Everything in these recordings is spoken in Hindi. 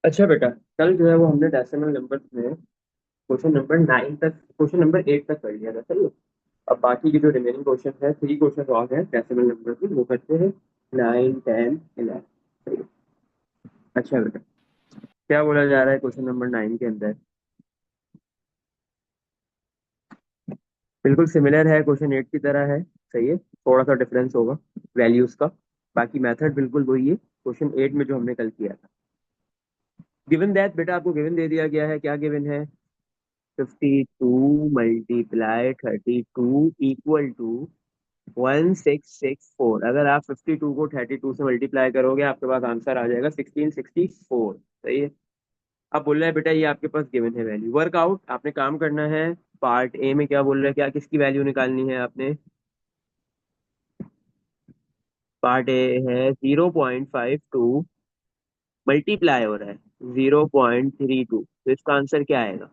अच्छा बेटा, कल जो है वो हमने डेसिमल नंबर में क्वेश्चन नंबर 8 तक कर लिया था, सही है। अब बाकी की जो रिमेनिंग क्वेश्चन है, 3 क्वेश्चन और हैं डेसिमल नंबर के, वो करते हैं 9, 10, 11। सही है। अच्छा बेटा, क्या बोला जा रहा है क्वेश्चन नंबर 9 के अंदर? बिल्कुल सिमिलर है, क्वेश्चन 8 की तरह है। सही है, थोड़ा सा डिफरेंस होगा वैल्यूज का। बाकी मेथड बिल्कुल वही है क्वेश्चन 8 में जो हमने कल किया था। गिवन दैट, बेटा आपको गिवन दे दिया गया है। क्या गिवन है? 52 × 32 इक्वल टू 1664। अगर आप 52 को 32 से मल्टीप्लाई करोगे, आपके पास आंसर आ जाएगा 1664। सही है। अब बोल रहा है बेटा, ये आपके पास गिवन है वैल्यू। वर्कआउट आपने काम करना है। पार्ट ए में क्या बोल रहा है, क्या किसकी वैल्यू निकालनी है आपने? पार्ट ए है 0.52 मल्टीप्लाई हो रहा है 0.32, तो इसका आंसर क्या आएगा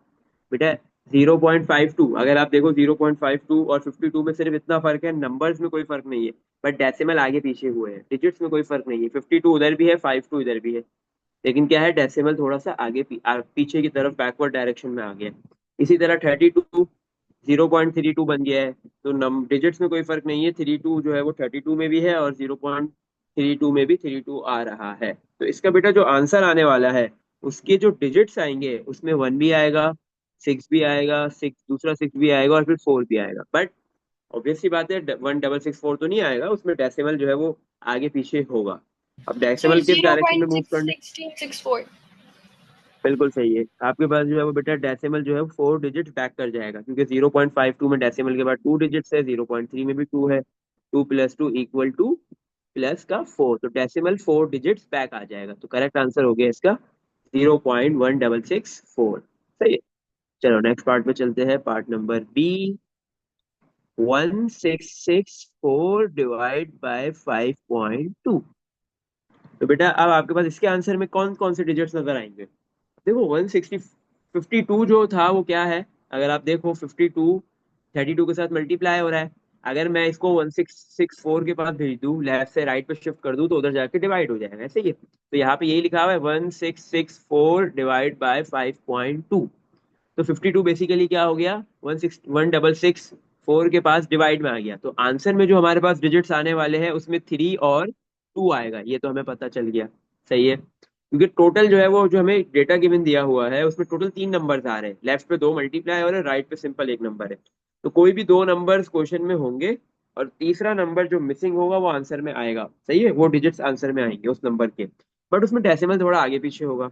बेटा? 0.52। अगर आप देखो 0.52 और 52 में सिर्फ इतना फर्क है, नंबर्स में कोई फर्क नहीं है। बट डेसिमल आगे पीछे हुए हैं, डिजिट्स में कोई फर्क नहीं है। 52 उधर भी है, 52 इधर भी है। लेकिन क्या है, डेसिमल थोड़ा सा पीछे की तरफ बैकवर्ड डायरेक्शन में आ गया है। इसी तरह 32 0.32 बन गया है। तो नम डिजिट्स में कोई फर्क नहीं है, 32 जो है वो 32 में भी है, और 0.32 में भी 32 आ रहा है। तो इसका बेटा जो आंसर आने वाला है, उसके जो डिजिट्स आएंगे उसमें 1 भी आएगा, 6 भी आएगा, सिक्स दूसरा 6 भी आएगा, और फिर 4 भी आएगा। बट ऑब्वियस सी बात है, 1664 तो नहीं आएगा, उसमें डेसिमल जो है वो आगे पीछे होगा। अब सर डेसिमल किस जीरो डायरेक्शन में पॉइंट मूव सिक्स करने? सिक्सटीन सिक्स फोर बिल्कुल सही है। आपके पास जो है वो बेटा डेसिमल जो है 4 डिजिट बैक कर जाएगा, क्योंकि 0.52 में डेसिमल के बाद 2 डिजिट्स है, 0.3 में भी 2 है। 2 + 2 इक्वल टू प्लस का 4, तो डेसिमल 4 डिजिट्स बैक आ जाएगा। तो करेक्ट आंसर हो गया इसका 0.1664। सही है। चलो नेक्स्ट पार्ट में चलते हैं, part number B. 1664 divide by 5.2। तो बेटा अब आपके पास इसके आंसर में कौन कौन से डिजिट्स नजर आएंगे? देखो 52 जो था वो क्या है? अगर आप देखो 52 32 के साथ मल्टीप्लाई हो रहा है। अगर मैं इसको 1664 के पास भेज दूं, लेफ्ट से राइट पे शिफ्ट कर दूं, तो उधर जाके डिवाइड हो जाएगा। ऐसे ही है। तो यहाँ पे यही लिखा हुआ है 1664 डिवाइड बाय 5.2। तो 52 बेसिकली क्या हो गया, 1664 के पास डिवाइड में आ गया। तो आंसर में जो हमारे पास डिजिट्स आने वाले हैं, उसमें 3 और 2 आएगा, ये तो हमें पता चल गया। सही है, क्योंकि टोटल जो है वो जो हमें डेटा गिवन दिया हुआ है, उसमें टोटल 3 नंबर्स आ रहे हैं। लेफ्ट पे 2 मल्टीप्लाई हो रहे हैं, राइट पे सिंपल एक नंबर है। तो कोई भी 2 नंबर्स क्वेश्चन में होंगे, और तीसरा नंबर जो मिसिंग होगा वो आंसर में आएगा। सही है, वो डिजिट्स आंसर में आएंगे उस नंबर के। बट उसमें डेसिमल थोड़ा आगे पीछे होगा।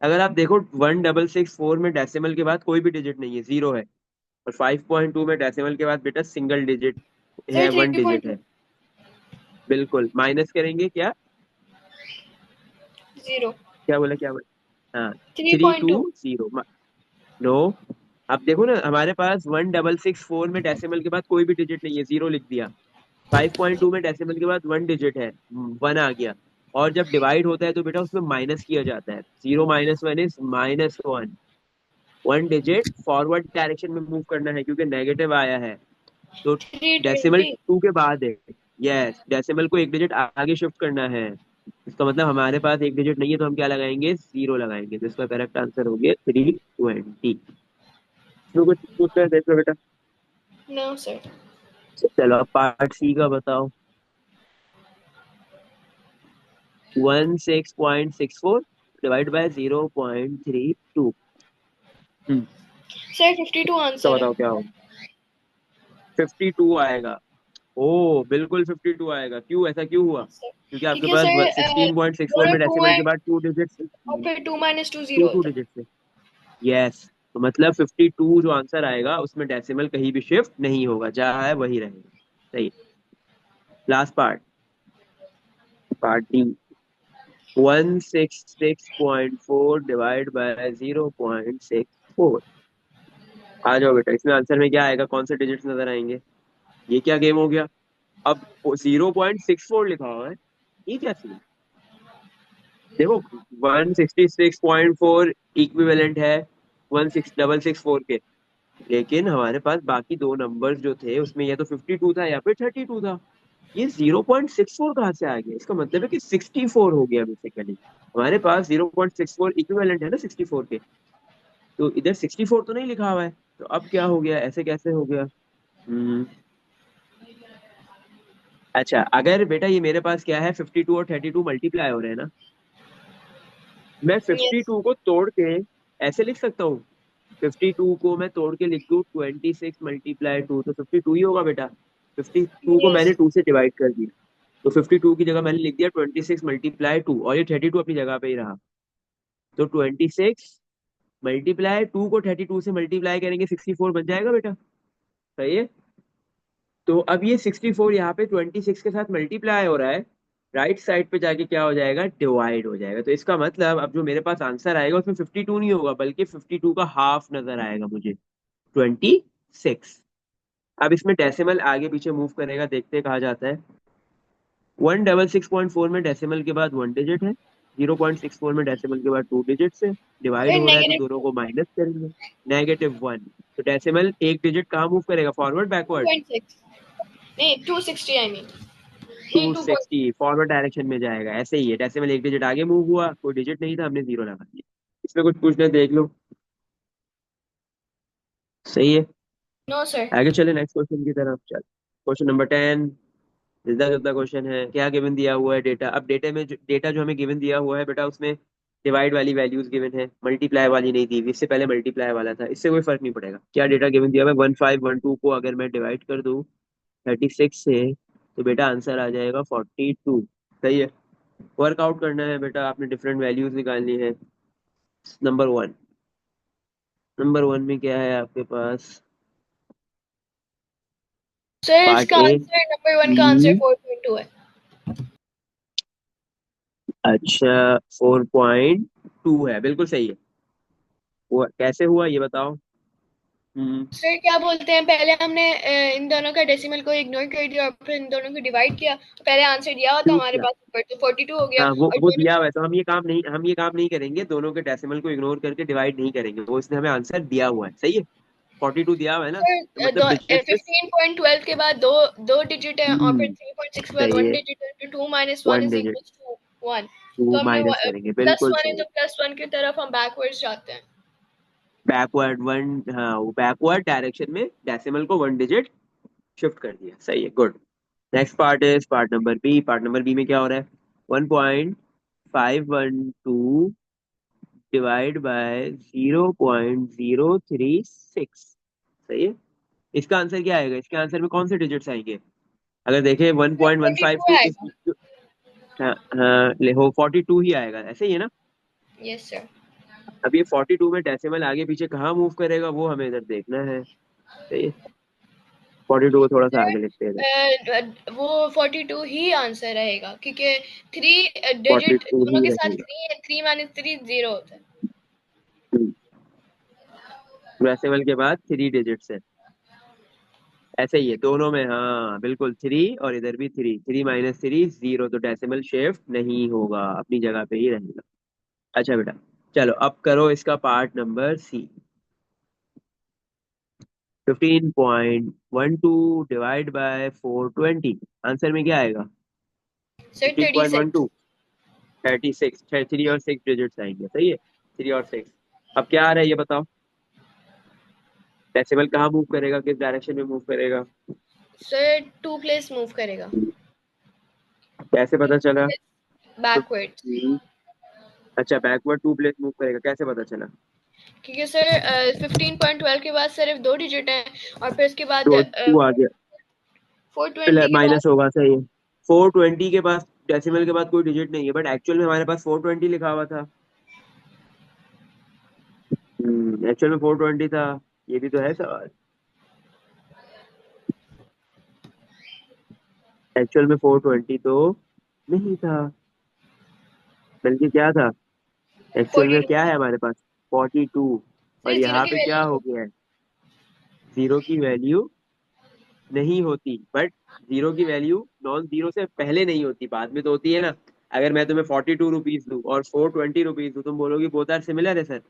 अगर आप देखो 1664 में डेसिमल के बाद कोई भी डिजिट नहीं है, जीरो है। और 5.2 में डेसिमल के बाद बेटा सिंगल डिजिट सर है, थ्री 1 डिजिट पॉइंट है। बिल्कुल, माइनस करेंगे क्या? जीरो क्या बोला, क्या बोला? हाँ, three three point two two zero no. अब देखो ना, हमारे पास 1664 में डेसिमल के बाद कोई भी डिजिट नहीं है, जीरो लिख दिया। 5.2 में डेसिमल के बाद 1 डिजिट है, 1 आ गया। और जब डिवाइड होता है तो बेटा उसमें माइनस किया जाता है, 0 - 1 = -1। 1 डिजिट फॉरवर्ड डायरेक्शन में मूव करना है, क्योंकि नेगेटिव आया है। तो थ्री डेसिमल ट्वेंटी 2 के बाद है। यस, डेसिमल को 1 डिजिट आगे शिफ्ट करना है। इसका मतलब हमारे पास 1 डिजिट नहीं है, तो हम क्या लगाएंगे, जीरो लगाएंगे। तो इसका करेक्ट आंसर हो गया 320। इसमें कुछ पूछना है देखो बेटा। No sir. चलो अब पार्ट सी का बताओ। 16.64 डिवाइड बाय 0.32। सर 52 इसका आंसर है। बताओ क्या होगा? 52 आएगा। ओ बिल्कुल 52 आएगा। क्यों, ऐसा क्यों हुआ? सर क्योंकि आपके क्योंकि पास सर 16.64 दोनों में टू डेसिमल है के बाद 2 डिजिट्स, और फिर two minus two two zero two होता है। डिजिट्स है। यस, तो मतलब 52 जो आंसर आएगा उसमें डेसिमल कहीं भी शिफ्ट नहीं होगा, जहाँ है वही रहेगा। सही। Last part, part D. 166.4 divide by 0.64। आ जाओ बेटा, इसमें आंसर में क्या आएगा, कौन से डिजिट्स नजर आएंगे? ये क्या गेम हो गया? अब 0.64 लिखा हुआ है, ये क्या सीन? देखो 166.4 इक्विवेलेंट है 16664 के। लेकिन हमारे पास बाकी 2 नंबर्स जो थे, उसमें या तो 52 था या फिर 32 था। ये 0.64 कहाँ से आ गया? इसका मतलब है कि 64 हो गया बेसिकली। हमारे पास 0.64 इक्विवेलेंट है ना 64 के। तो इधर 64 तो नहीं लिखा हुआ है, तो अब क्या हो गया? ऐसे कैसे हो गया? हम्म। अच्छा, अगर बेटा ये मेरे पास क्या है, 52 और 32 मल्टीप्लाई हो रहे हैं ना, मैं Yes. 52 को तोड़ के ऐसे लिख सकता हूँ। 52 को मैं तोड़ के लिख दूँ 26 मल्टीप्लाई 2, तो 52 ही होगा बेटा। 52 को मैंने Yes. 2 से डिवाइड कर दिया, तो 52 की जगह मैंने लिख दिया 26 मल्टीप्लाई 2, और ये 32 अपनी जगह पे ही रहा। तो 26 मल्टीप्लाई 2 को 32 से मल्टीप्लाई करेंगे 64 बन जाएगा बेटा। सही है। तो अब ये 64 यहाँ पे 26 के साथ मल्टीप्लाई हो रहा है, राइट साइड पे जाके क्या हो जाएगा? डिवाइड हो जाएगा। तो इसका मतलब अब जो मेरे पास आंसर आएगा उसमें 52 नहीं होगा, बल्कि 52 का हाफ नजर आएगा मुझे, 26। अब इसमें डेसिमल आगे पीछे मूव करेगा, देखते हैं कहा जाता है। 166.4 में डेसिमल के बाद 1 डिजिट है, 0.64 में डेसिमल के बाद 2 डिजिट है। डिवाइड Sir, हो रहा है तो negative दोनों को माइनस करेंगे। -1। तो डेसिमल एक डिजिट कहाँ मूव करेगा? Forward backward? 2.6. नहीं, 260 I mean. नहीं, 2. 260 फॉरवर्ड डायरेक्शन में जाएगा। ऐसे ही है, डेसिमल एक डिजिट आगे मूव हुआ, कोई डिजिट नहीं था, हमने जीरो लगा दिया। इसमें कुछ पूछना है देख लो। सही है। No, sir. आगे चले नेक्स्ट क्वेश्चन की तरफ। चल, क्वेश्चन नंबर 10। सीधा साधा क्वेश्चन है। क्या गिवन दिया हुआ है? डेटा। अब डेटा में डेटा जो हमें गिवन दिया हुआ है बेटा, उसमें डिवाइड वाली वैल्यूज गिवन है, मल्टीप्लाई वाली नहीं दी हुई। इससे पहले मल्टीप्लाई वाला था, इससे कोई फर्क नहीं पड़ेगा। क्या डेटा गिवन दिया हुआ है? 1512 को अगर मैं डिवाइड कर दूं 36 से, तो बेटा आंसर आ जाएगा 42। सही है। वर्कआउट करना है बेटा, आपने डिफरेंट वैल्यूज निकालनी है। नंबर 1। नंबर 1 में क्या है आपके पास? Sir, पार्ट इसका ए। आंसर नंबर 1 का आंसर 4.2 है. अच्छा, 4.2 है, बिल्कुल सही है। हुआ कैसे हुआ ये बताओ। हम्म। सर, क्या बोलते हैं, पहले हमने इन दोनों का डेसिमल को इग्नोर कर दिया और फिर इन दोनों को डिवाइड किया. पहले आंसर दिया हुआ था क्यों हमारे किया? पास ऊपर, तो 42 हो गया. हाँ, वो और वो दोनों दिया हुआ है, तो हम ये काम नहीं करेंगे, दोनों के डेसिमल को इग्नोर करके डिवाइड नहीं करेंगे, वो इसने हमें आंसर दिया हुआ है। सही है। 42 दिया हुआ है ना, तो मतलब डिजिट में। 15.12 के बाद दो दो डिजिट है, और फिर 3.6 के बाद सही वन है। डिजिट है, तो 2 minus one one is digit. Equal to 1. तो 2 हमने माइनस करेंगे, प्लस बिल्कुल 1 है सही। तो प्लस 1 की तरफ हम बैकवर्ड्स जाते हैं. बैकवर्ड वन, हाँ, वो बैकवर्ड डायरेक्शन में डेसिमल को 1 डिजिट शिफ्ट कर दिया। सही है, good. Next part is part number B. Part number B में क्या हो रहा है? 1.512 डिवाइड बाय 0.036। सही है। इसका आंसर क्या आएगा? इसके आंसर में कौन से डिजिट्स आएंगे? अगर देखें वन फिर पॉइंट वन फाइव 42 टू आएगा. हाँ हाँ, ले हो 42 ही आएगा, ऐसे ही है ना। Yes sir. अब ये 42 में डेसिमल आगे पीछे कहाँ मूव करेगा, वो हमें इधर देखना है। सही है। 42 को थोड़ा सा आगे लिखते हैं इधर। वो 42 ही आंसर रहेगा, क्योंकि 3 फोर्टी डिजिट टू दोनों ही के साथ रहेगा। 3 है. 3 माइनस 3 0 होता है. डेसिमल के बाद 3 डिजिट्स है। ऐसे ही है दोनों में, हाँ बिल्कुल, 3 और इधर भी 3। 3 - 3 0, तो डेसिमल शिफ्ट नहीं होगा, अपनी जगह पे ही रहेगा। अच्छा बेटा, चलो अब करो इसका part number C. 15.12 divide by 420, answer में क्या आएगा? सर, 15.12, 36. 36, 3 और 6 डिजिट्स आएंगे। सही है, 3 और 6। अब क्या आ रहा है ये बताओ। डेसिमल कहाँ मूव करेगा, किस डायरेक्शन में मूव करेगा? सर, 2 प्लेस मूव करेगा. कैसे पता चला? बैकवर्ड. 15। अच्छा, बैकवर्ड 2 प्लेस मूव करेगा, कैसे पता चला? क्योंकि सर 15.12 के बाद सिर्फ 2 डिजिट हैं, और फिर उसके बाद तो 2 आ गया, 420 के बाद. माइनस होगा। सही है। 420 के पास डेसिमल के बाद कोई डिजिट नहीं है, बट एक्चुअल में हमारे पास 420 लिखा हुआ था। एक्चुअल में 420 था। ये भी तो है सवाल। एक्चुअल में 420 तो नहीं था, बल्कि क्या था? एक्चुअल में 42. क्या है हमारे पास? 42। और सर, जीरो यहाँ की पे क्या वैल्यू. हो गया है? जीरो की वैल्यू नहीं होती, बट जीरो की वैल्यू नॉन जीरो से पहले नहीं होती, बाद में तो होती है ना। अगर मैं तुम्हें 42 रुपीज दूँ और 420 रुपीज दूँ, तुम बोलोगी बोथ आर सिमिलर है सर।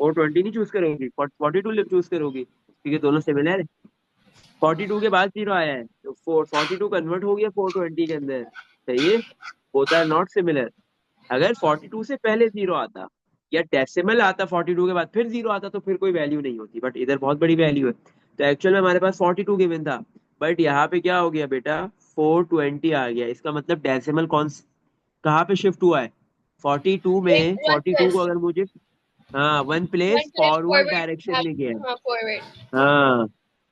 420 नहीं चूज करोगी, 42 चूज करोगी, क्योंकि दोनों सिमिलर है। 42 के बाद 0 आया है तो 42 कन्वर्ट हो गया 420 के अंदर। सही है, होता है नॉट सिमिलर। अगर 42 से पहले 0 आता या डेसिमल आता 42 के बाद फिर 0 आता तो फिर कोई वैल्यू नहीं होती, बट इधर बहुत बड़ी वैल्यू है। तो एक्चुअल में हमारे पास 42 गिवन था, बट यहाँ पे क्या हो गया बेटा, 420 आ गया। इसका मतलब डेसिमल कहाँ पे शिफ्ट हुआ है, 42 एक में। वन 42 को प्लस, अगर मुझे, हाँ, one one place plus forward forward, direction में गया है। हाँ फॉरवर्ड। हाँ,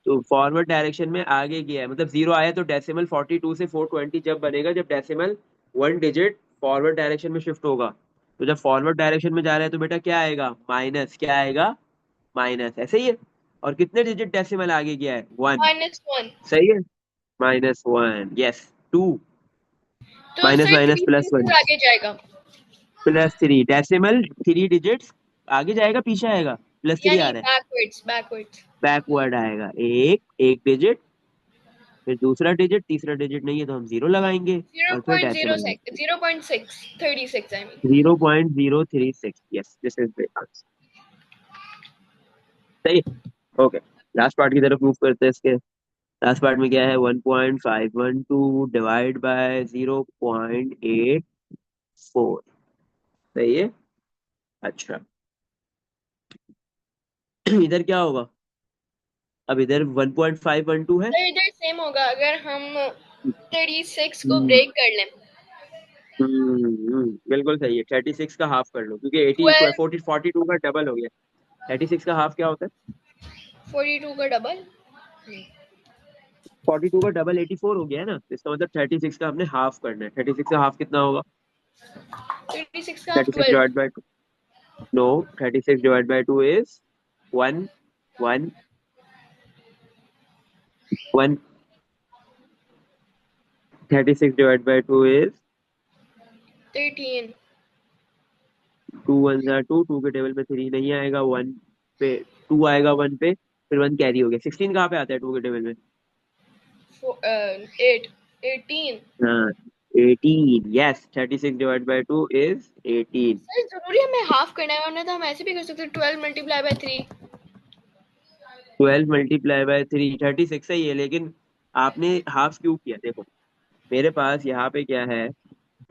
तो फॉरवर्ड डायरेक्शन में आगे गया है, मतलब 0 आया तो डेसिमल 42 से 420 जब बनेगा जब decimal one digit forward direction में शिफ्ट होगा। तो जब फॉरवर्ड डायरेक्शन में जा रहा है तो बेटा क्या आएगा, माइनस, क्या आएगा, माइनस, ऐसे ही है। और कितने डिजिट डेसिमल आगे गया है, वन। -1। सही है, -1, यस, टू। तो minus sir minus 3 plus one, digit आगे जाएगा, +3 डेसिमल 3 डिजिट्स आगे जाएगा पीछे आएगा, +3 आ यानी रहा है, बैकवर्ड्स बैकवर्ड्स। बैकवर्ड आएगा, एक एक डिजिट, फिर दूसरा डिजिट, तीसरा डिजिट नहीं है तो हम 0 लगाएंगे और फिर डेसिमल लगाएंगे। 0.0636 I mean. 0.036, yes, this is the answer. सही, ओके। लास्ट पार्ट की तरफ मूव करते हैं इसके। लास्ट पार्ट में क्या है, 1.512 डिवाइड बाय 0.84। सही है, अच्छा। इधर क्या होगा, अब इधर 1.512 है। सर इधर सेम होगा अगर हम 36 को हम्म ब्रेक कर लें। बिल्कुल सही है, 36 का हाफ कर लो क्योंकि 80 12, 42 का डबल हो गया। 36 का हाफ क्या होता है, 42 का डबल। 42 का डबल 84 हो गया है ना, तो इसका मतलब 36 का हमने हाफ करना है। 36 का हाफ कितना होगा, 36 का आप 36 12। Divide by, no, 36 divide by 2 is 1, 1, 1। 36 divide by 2 is 13। 2 1 जा 2, 2 के टेबल में 3 नहीं आएगा, 1 पे 2 आएगा, 1 पे, फिर 1 कैरी हो गया। 16 कहाँ पे आता है 2 के टेबल में, 8, 18। हाँ, 18, yes, 36 divide by 2 is 18। Sir जरूरी हमें हाफ करना है, वरना तो हम ऐसे भी कर सकते हैं 12 मल्टीप्लाई बाय 3। 12 मल्टीप्लाई बाय 3 36 सही है, लेकिन आपने हाफ क्यों किया, देखो मेरे पास यहाँ पे क्या है,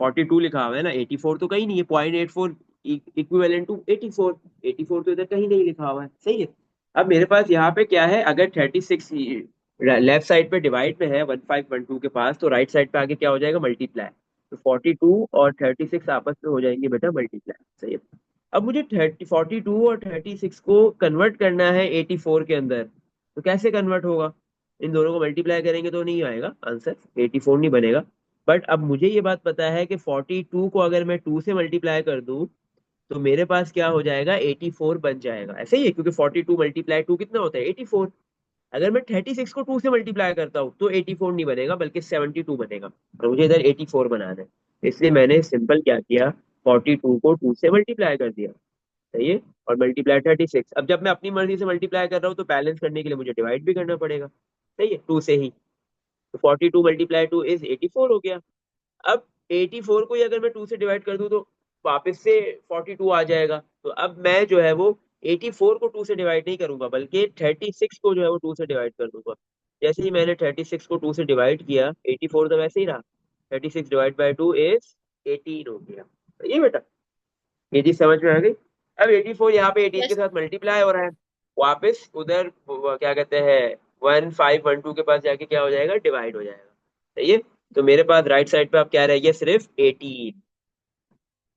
42 लिखा हुआ है ना, 84 तो कहीं नहीं है, 0.84 इक्विवेलेंट टू 84। 84 तो इधर कहीं नहीं लिखा हुआ है, सही है। अब मेरे पास यहाँ पे क्या है, अगर 36 लेफ्ट साइड पे डिवाइड में है 1512 के पास, तो राइट साइड पे आगे क्या हो जाएगा, मल्टीप्लाई। तो 42 और 36 आपस में हो जाएंगे बेटा मल्टीप्लाई, सही है। अब मुझे 42 और 36 को कन्वर्ट करना है 84 के अंदर, तो कैसे कन्वर्ट होगा, इन दोनों को मल्टीप्लाई करेंगे तो नहीं आएगा आंसर, 84 नहीं बनेगा। बट अब मुझे ये बात पता है कि 42 को अगर मैं 2 से मल्टीप्लाई कर दूं तो मेरे पास क्या हो जाएगा, 84 बन जाएगा, ऐसे ही है, क्योंकि 42 मल्टीप्लाई 2 कितना होता है, 84। अगर मैं 36 को 2 से मल्टीप्लाई करता हूँ तो 84 नहीं बनेगा बल्कि 72 बनेगा, और मुझे इधर 84 बनाना है। इसलिए मैंने सिंपल क्या किया, 42 को 2 से मल्टीप्लाई कर दिया, सही है, और मल्टीप्लाई 36। अब जब मैं अपनी मर्जी से मल्टीप्लाई कर रहा हूँ तो बैलेंस करने के लिए मुझे डिवाइड भी करना पड़ेगा, सही है, 2 से ही। तो 42 मल्टीप्लाई 2 इज 84 हो गया। अब 84 को ही अगर मैं 2 से डिवाइड कर दूं तो वापस से 42 आ जाएगा। तो अब मैं जो है वो 84 को 2 से डिवाइड नहीं करूंगा बल्कि 36 को जो है वो 2 से डिवाइड कर दूंगा। जैसे ही मैंने 36 को 2 से डिवाइड किया, 84 तो वैसे ही रहा, 36 डिवाइड बाय 2 इज 18 हो गया। तो ये बेटा, ये चीज समझ में आ गई। अब 84 यहाँ पे 18 के यस। साथ मल्टीप्लाई हो रहा है, वापस उधर क्या कहते हैं 1512 के पास जाके क्या हो जाएगा, डिवाइड हो जाएगा, सही है। तो मेरे पास राइट साइड पे अब क्या रह गया, सिर्फ 18।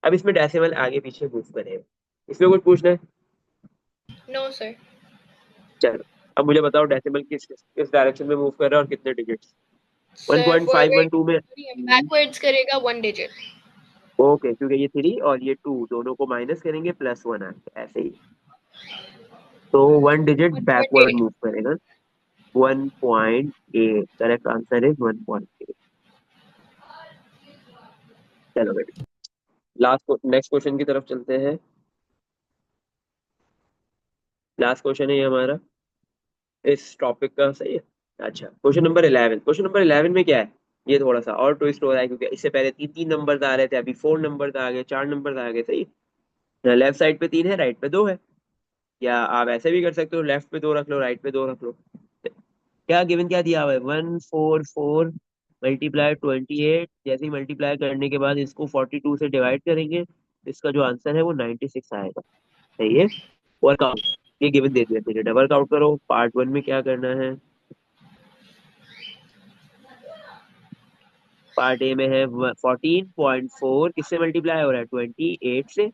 अब इसमें डेसिमल आगे पीछे मूव करेगा, इसमें कुछ पूछना है, नो सर। चलो। अब मुझे बताओ डेसिमल किस किस डायरेक्शन में मूव कर रहा है और कितने डिजिट्स, सर 1.512 में। फॉरवर्ड बैकवर्ड्स करेगा 1 डिजिट। ओके, क्योंकि ये 3 और ये 2 दोनों को माइनस करेंगे, +1 आएगा, ऐसे ही। तो 1 डिजिट बैकवर्ड 1.8। मूव करेगा, 1.8, करेक्ट आंसर इज 1.8। चलो बेटा, लास्ट नेक्स्ट क्वेश्चन की तरफ चलते हैं। लास्ट क्वेश्चन है ये हमारा इस टॉपिक का, सही है। अच्छा, क्वेश्चन नंबर 11 में क्या है, ये थोड़ा सा और ट्विस्ट हो रहा है, क्योंकि इससे पहले 3 3 नंबर आ रहे थे, अभी 4 नंबर आ गए, 4 नंबर आ गए, सही है। लेफ्ट साइड पे 3 है, राइट पे 2 है, या आप ऐसे भी कर सकते हो, लेफ्ट पे 2 रख लो, राइट पे 2 रख लो। क्या गिवन क्या दिया हुआ है, 144 मल्टीप्लाई 28। जैसे ही मल्टीप्लाई करने के बाद इसको 42 से डिवाइड करेंगे, इसका जो आंसर है वो 96 आएगा। सही है। वर्कआउट, ये गिवन दे दिया पीरियड, वर्कआउट करो। पार्ट वन में क्या करना है, पार्ट ए में है 14.4 किससे मल्टीप्लाई हो रहा है, 28 से,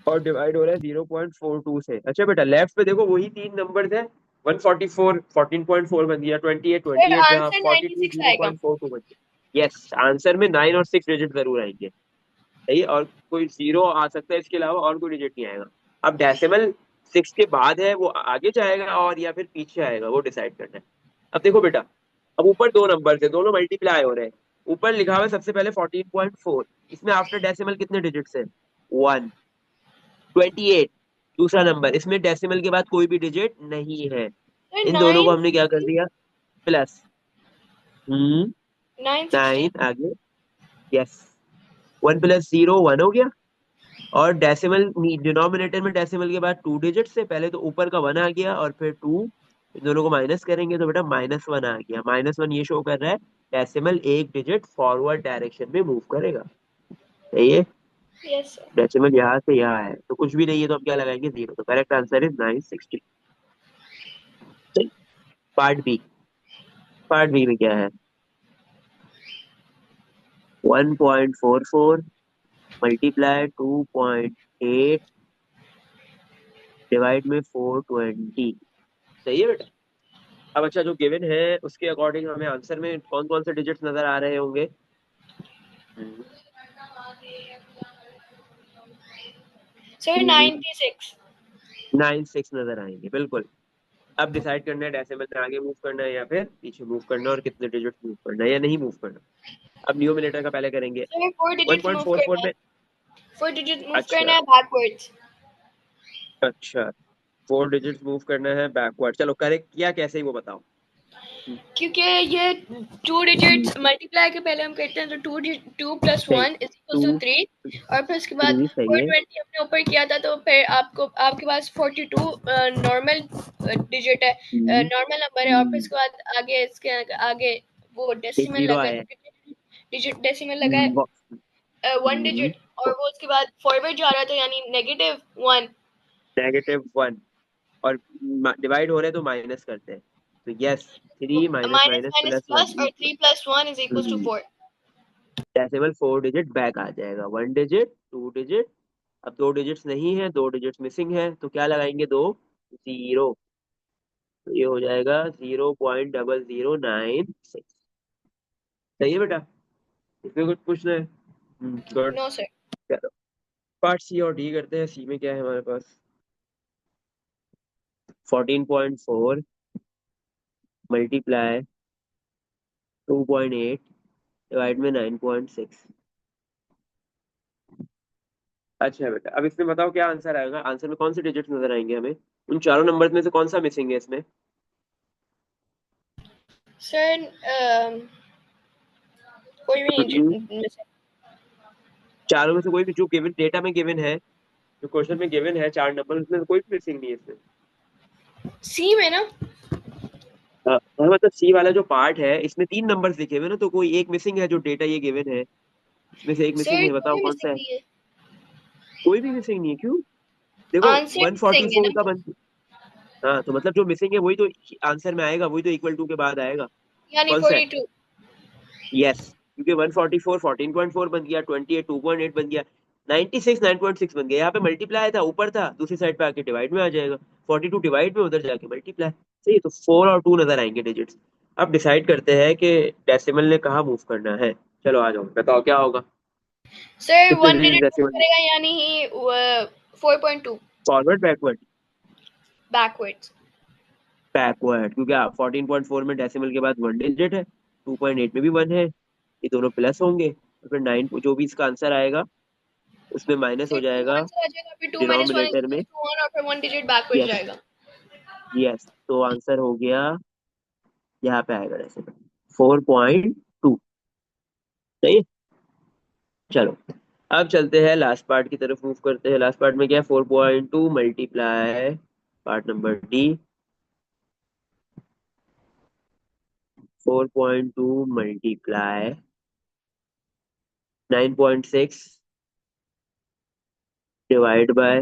और डिवाइड हो रहा है 0.42 से। अच्छा बेटा लेफ्ट पे देखो वही तीन नंबर है, 144 14.4 बन गया, 28 सर 28 रहा, आंसर 42 96 आएगा। 0.42 बन गया। यस, आंसर में 9 और 6 डिजिट जरूर आएंगे। सही है, और कोई जीरो आ सकता है इसके अलावा, और कोई डिजिट नहीं आएगा। अब डेसिमल 6 के बाद है, वो आगे जाएगा और या फिर पीछे आएगा, वो डिसाइड करना है। अब देखो बेटा, अब ऊपर दो नंबर थे, दोनों मल्टीप्लाई हो रहे हैं। ऊपर लिखा हुआ है सबसे पहले 14.4, इसमें आफ्टर डेसिमल कितने डिजिट्स है, 1। 28 दूसरा नंबर, इसमें डेसिमल के बाद कोई भी डिजिट नहीं है। सर इन दोनों को नाइन हमने क्या कर दिया, प्लस। हम्म, 960। 9 आगे, यस, 1 + 0 1 हो गया। और डेसिमल डिनोमिनेटर में डेसिमल के बाद टू डिजिट से पहले तो ऊपर का 1 आ गया और फिर 2, इन दोनों को माइनस करेंगे तो बेटा -1 आ गया। -1 ये शो कर रहा है डेसिमल एक डिजिट फॉरवर्ड डायरेक्शन में मूव करेगा। सही है। Yes sir. डेसिमल यहाँ से यहाँ है तो कुछ भी नहीं है, तो हम क्या लगाएंगे, 0। तो correct answer is 960। Part B, part B में क्या है, 1.44 मल्टीप्लाई 2.8 डिवाइड में 420। सही है बेटा। अब अच्छा, जो गिवन है उसके अकॉर्डिंग हमें आंसर में कौन कौन से डिजिट्स नजर आ रहे होंगे, सर 96। 9 6 नजर आएंगे बिल्कुल। अब डिसाइड करना है डेसिमल में आगे मूव करना है या फिर पीछे मूव करना है, और कितने डिजिट मूव करना है या नहीं मूव करना। अब न्यूमिनेटर का पहले करेंगे, सर 4 डिजिट्स मूव 1.44 करना है। में। 4 डिजिट मूव करना अच्छा, है बैकवर्ड्स। अच्छा, 4 डिजिट्स मूव करना है बैकवर्ड, चलो करेक्ट किया कैसे ही वो बताओ। क्योंकि ये 2 डिजिट्स मल्टीप्लाई के पहले हम करते हैं तो 2 प्लस सही, 1 इज इक्वल टू टू 3। और फिर उसके बाद 3 सही है। 420 हमने ऊपर किया था तो फिर आपको आपके पास 42 नॉर्मल डिजिट है, हम्म, नॉर्मल नंबर है। और फिर उसके बाद आगे इसके आगे वो एक डेसिमल जीरो लगा आया है। डिजिट डेसिमल लगा है, 1 डिजिट। और वो उसके बाद फॉरवर्ड जा रहा है तो यानी -1। -1, और डिवाइड हो रहे हैं तो माइनस करते हैं, तो yes, 3 minus minus minus minus plus plus 1, और 3 प्लस 1 is equal to 4। Decimal 4 digit back आ जाएगा, 1 डिजिट, 2 डिजिट। अब दो डिजिट्स नहीं है, दो डिजिट्स मिसिंग है, तो क्या लगाएंगे, दो जीरो, तो ये हो जाएगा 0.0096। सही है बेटा, इसमें कुछ पूछना है, गुड। No sir. चलो पार्ट सी और डी करते हैं। सी में क्या है हमारे पास, 14.4 मल्टीप्लाई 2.8 डिवाइड में 9.6। अच्छा बेटा, अब इसमें बताओ क्या आंसर आएगा, आंसर में कौन से डिजिट्स नजर आएंगे हमें, उन चारों नंबर्स में से कौन सा मिसिंग है इसमें। सर कोई भी हम्म, नहीं। चारों में से कोई भी जो गिवन डेटा में गिवन है, जो क्वेश्चन में गिवन है, चार नंबर, उसमें से कोई भी मिसिंग नहीं है इसमें। सी में ना। हाँ, मतलब सी वाला जो पार्ट है इसमें तीन नंबर्स लिखे हुए हैं ना, तो कोई एक मिसिंग है, जो डेटा ये गिवन है इसमें से एक मिसिंग सर है, बताओ कोई कौन सा मिसिंग है। नहीं है। कोई भी मिसिंग नहीं है, क्यों, देखो आंसर मिसिंग है 144 ना, का बन, हाँ तो मतलब जो मिसिंग है वही तो आंसर में आएगा, वही तो इक्वल टू के बाद आएगा। यानी कौन सा है, 42। यस, क्योंकि 144 14.4 बन गया, 28 2.8 बन गया, 96 9.6 बन गया। यहाँ पे मल्टीप्लाई था, ऊपर था, दूसरी साइड पे आके डिवाइड में आ जाएगा, 42 डिवाइड में, उधर जाके मल्टीप्लाई। सही है, तो 4 और 2 नजर आएंगे डिजिट्स। अब डिसाइड करते हैं कि डेसिमल ने कहाँ मूव करना है। चलो आ जाओ, बताओ क्या होगा, सर कितने 1 डिजिट डिजिट मूव डेसिमल, करेगा यानी ही 4.2 फॉरवर्ड बैकवर्ड, बैकवर्ड्स। बैकवर्ड, क्योंकि 14.4 में डेसिमल के बाद 1 डिजिट है, 2.8 में भी 1 है, ये दोनों प्लस होंगे, तो फिर 9 जो भी इसका आंसर आएगा उसमें माइनस हो सर 2 जाएगा आंसर आ जाएगा, फिर 2 - 1 डिनोमिनेटर में। इज 1 और फिर 1 डिजिट बैकवर्ड यस, जाएगा। यस, तो आंसर हो गया, यहाँ पे आएगा डेसिमल 4.2। सही है। चलो अब चलते हैं लास्ट पार्ट की तरफ, मूव करते हैं। लास्ट पार्ट में क्या है, 4.2 multiply, part number D, 4.2 multiply 9.6 divide by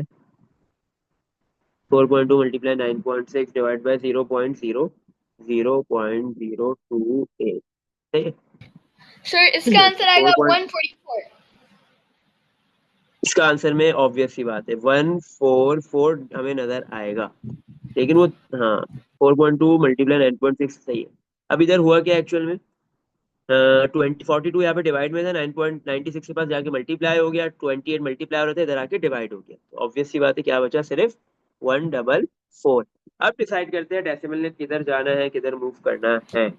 4.2 multiply 9.6 divide by 0.028। ठीक है। सर इसका आंसर फोर आएगा पॉइंट 144। इसका आंसर में ऑब्वियस सी बात है 144 हमें नजर आएगा, लेकिन वो, हाँ, 4.2 मल्टीप्लाई 9.6 सही है। अब इधर हुआ क्या एक्चुअल में, 42 यहाँ पे डिवाइड में था, 9.96 के पास जाके मल्टीप्लाई हो गया, 28 मल्टीप्लाई हो रहा था, इधर आके डिवाइड हो गया, तो ऑब्वियस सी बात है क्या बचा, सिर्फ 144। अब डिसाइड करते हैं डेसिमल ने किधर जाना है, किधर मूव करना है। सर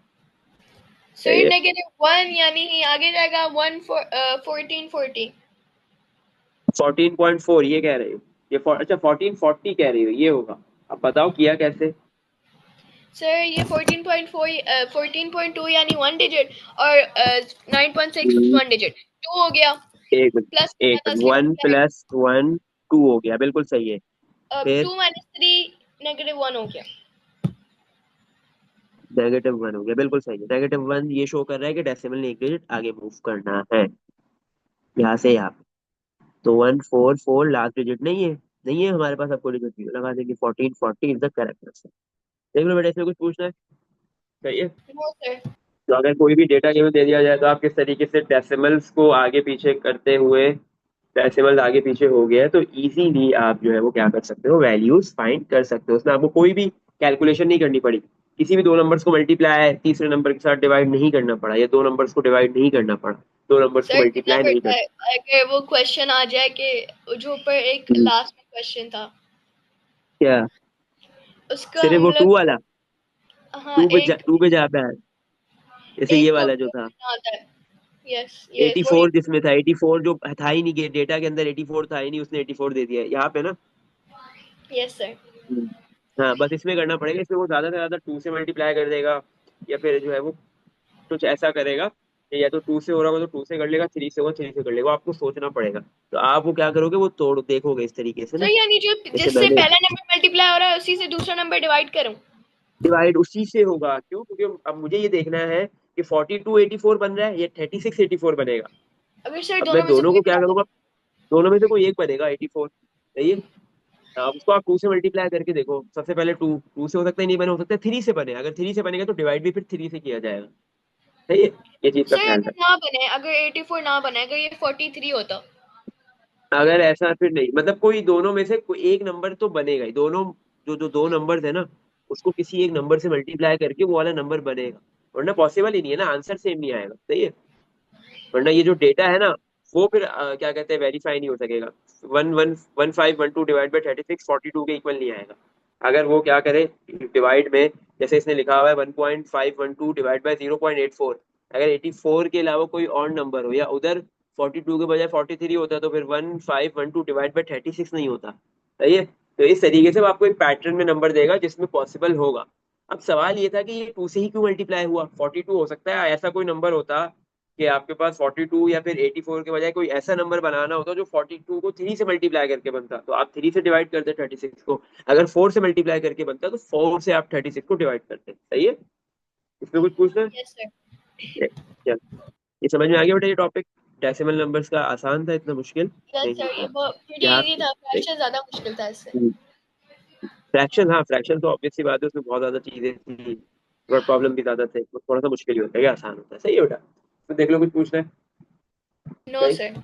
सही है। -1 यानी आगे जाएगा 1440। 14.4 ये कह रही हो, अच्छा 1440 कह रही हो, ये होगा। अब बताओ किया कैसे। सर ये 14.2 यानी 1 डिजिट, और 9.6 हम्म, 1 डिजिट, 2 हो गया। एक मिनट, प्लस एक था मिनट, इसलिए 1 + 1 2 हो गया, बिल्कुल सही है। अब फिर 2 - 3 -1 हो गया। -1 हो गया, बिल्कुल सही है। -1 ये शो कर रहा है कि डेसिमल ने एक डिजिट आगे मूव करना है, यहाँ से यहाँ पे। तो 144 लास्ट डिजिट नहीं है, नहीं है हमारे पास, आपको डिजिट भी लगा देंगे, 1440 इज द करेक्ट आंसर। देख लो बेटा, इसमें कुछ पूछना है। सही है। No sir. तो अगर कोई भी डेटा केवल दे दिया जाए तो आप किस तरीके से डेसिमल्स को आगे पीछे करते हुए, डेसिमल आगे पीछे हो गया है तो इजीली आप जो है वो क्या कर सकते हो, वैल्यूज फाइंड कर सकते हो। उसमें आपको कोई भी कैलकुलेशन नहीं करनी पड़ी, किसी भी दो नंबर्स को मल्टीप्लाई तीसरे नंबर के साथ डिवाइड नहीं करना पड़ा, या दो नंबर्स को डिवाइड नहीं करना पड़ा, दो नंबर्स को सर कितना मल्टीप्लाई नहीं पड़ता करना। है अगर वो क्वेश्चन आ जाए कि जो ऊपर एक हम्म, लास्ट में क्वेश्चन था, क्या, उसका सिर्फ वो मतलब, टू वाला, हाँ एक टू पे जा पे है, जैसे ये एक को वाला जो था, क्वेश्चन आता है। यस ये 84 जिसमें था, 84 जो था ही नहीं, डेटा के अंदर 84 था ही नहीं, उसने 84 दे दिया है यहाँ पे ना। Yes sir. हम्म। हाँ, बस इसमें करना पड़ेगा, इसमें वो ज्यादा से ज्यादा 2 से मल्टीप्लाई कर देगा, या फिर जो है वो कुछ ऐसा करेगा कि या तो 2 से हो रहा होगा तो 2 से कर लेगा, 3 से होगा 3 से कर लेगा, वो आपको सोचना पड़ेगा। तो आप वो क्या करोगे, वो तोड़ देखोगे इस तरीके से सर ना, यानी जो जैसे जिससे मैंने, पहला नंबर मल्टीप्लाई हो रहा है उसी से दूसरा नंबर डिवाइड करूं। डिवाइड उसी से होगा, क्यों, क्योंकि अब मुझे ये देखना है कि 42 84 बन रहा है या 36 84 बनेगा। अगर सर अब मैं दोनों में से दोनों कोई को भी क्या आ करूंगा, दोनों में से कोई एक बनेगा 84। सही है। अब उसको आप 2 से मल्टीप्लाई करके देखो, सबसे पहले 2 से हो सकता है नहीं बने, हो सकता है 3 से बने, अगर 3 से बनेगा तो डिवाइड भी फिर 3 से किया जाएगा। सही है। ये चीज का सर ख्याल अगर रखना। ना बने, अगर 84 ना बने, अगर ये 43 होता। अगर ऐसा फिर नहीं, मतलब कोई दोनों में से कोई एक नंबर तो बनेगा ही, दोनों जो जो दो नंबर है ना, उसको किसी एक नंबर से मल्टीप्लाई करके वो वाला नंबर बनेगा, वरना पॉसिबल ही नहीं है ना, आंसर सेम नहीं आएगा। सही है। वरना ये जो डेटा है ना, वो फिर क्या कहते हैं, वेरीफाई नहीं हो सकेगा। 1512 डिवाइड बाई 36 42 के इक्वल नहीं आएगा। अगर वो क्या करे, डिवाइड में, जैसे इसने लिखा हुआ है 1.512 डिवाइड बाई 0.84, अगर 84 के अलावा कोई और नंबर हो, या उधर 42 के बजाय 43 होता, तो फिर 1512 डिवाइड बाई 36 नहीं होता। सही है। तो इस तरीके से वो आपको एक पैटर्न में नंबर देगा जिसमें पॉसिबल होगा। अब सवाल ये था कि ये 2 से ही क्यों मल्टीप्लाई हुआ, 42 हो सकता है ऐसा कोई नंबर होता कि आपके पास 42 या फिर 84 के बजाय कोई ऐसा नंबर बनाना होता जो 42 को 3 से मल्टीप्लाई करके बनता, तो आप 3 से डिवाइड करते 36 को। अगर 4 से मल्टीप्लाई करके बनता तो 4 से आप 36 को डिवाइड करते। सही है। इसमें कुछ पूछना यस सर। है। चल, ये समझ में आ गया बेटा, ये टॉपिक डेसिमल नंबर्स का आसान था, इतना मुश्किल यस नहीं सर ये था। बहुत pretty यहाँ इजी था, फ्रैक्शन ज्यादा मुश्किल था इससे। फ्रैक्शन, हाँ फ्रैक्शन तो ऑब्वियस सी बात है, उसमें बहुत ज्यादा चीजें थी, वर्ड प्रॉब्लम भी ज्यादा थे, वो थोड़ा सा मुश्किल ही होता है, क्या आसान होता है। सही है बेटा। तो देख लो कुछ पूछना है। नो नहीं। सर।